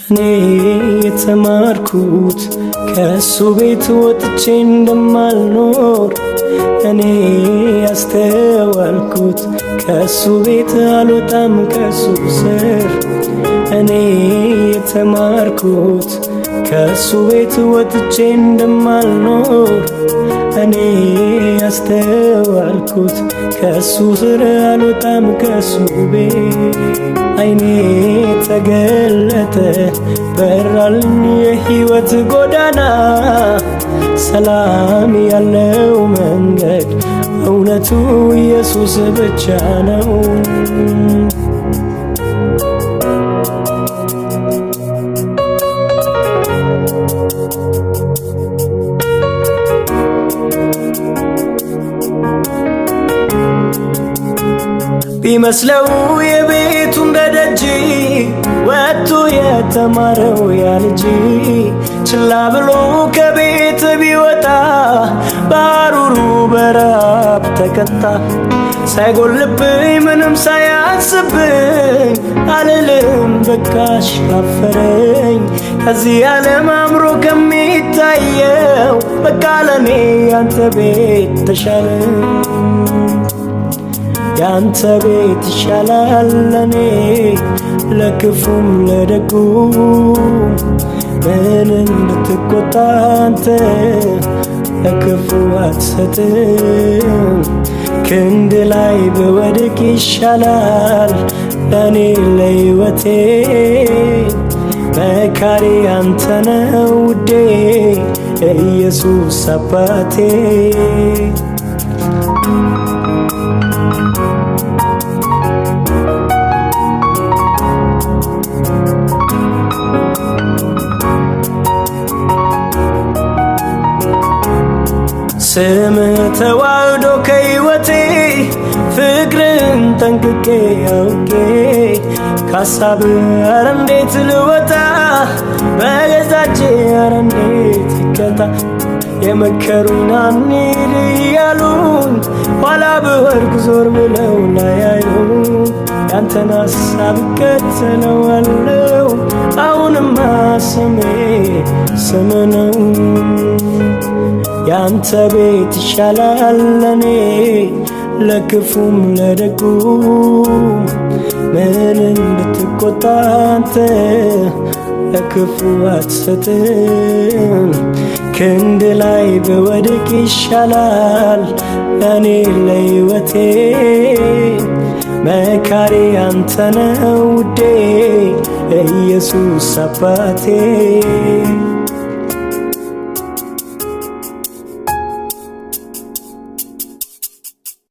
እኔ የተማርኩት ከሱ ቤት ወጥቼ እንደማልኖር እኔ ያስተዋልኩት ከሱ ቤት አልወጣም ከሱ ስር እኔ የተማርኩት ከሱ ቤት ወጥቼ እንደማልኖር እኔ ያስተዋልኩት ከሱ ስር አልወጣም ከሱ ቤት አይኔ ተገለጠ በራልኝ የሕይወት ጎዳና ሰላም ያለው መንገድ እውነቱ ኢየሱስ ብቻ ነው። ቢመስለው የቤቱን ደጅ ወጥቶ የተማረው ያ ልጅ ችላ ብሎ ከቤት ቢወጣ ባሩሩ በራብ ተቀጣ። ሳይጎልብኝ ምንም ሳያንስብኝ አልልም በቃሽ አፈረኝ ከዚህ ዓለም አምሮ ከሚታየው በቃ ለኔ ያንተ ቤት ተሻለ ያንተ ቤት ይሻላል ለኔ ለክፉም ለደጉ ምንም ብትቆጣ አንተ ለክፉ አትሰጥም ክንድ ላይ ብወድቅ ይሻላል ለኔ ለሕይወቴ መካሪ አንተ ነህ ውዴ ኢየሱስ አባቴ ስምህ ተዋህዶ ከሕይወቴ ፍቅርን ጠንቅቄ አውቄ ከሐሳብህ ኧረ እንዴት ልወጣ በገዛ እጄ ኧረ እንዴት ይቀጣ የመከሩኝ አንሂድ እያሉኝ ኋላ ብወድቅ ዞር ብለው ላያዩ ያንተን ሐሳብ እከተለዋለሁ አሁንማ ስሜ ስምህ ነው ያንተ ቤት ይሻላል ለኔ ለክፉም ለደጉ ምንም ብትቆጣ አንተ ለክፉ አትሰጥም ክንድ ላይ ብወድቅ ይሻላል ለኔ ለሕይወቴ መካሪ አንተ ነህ ውዴ ኢየሱስ አባቴ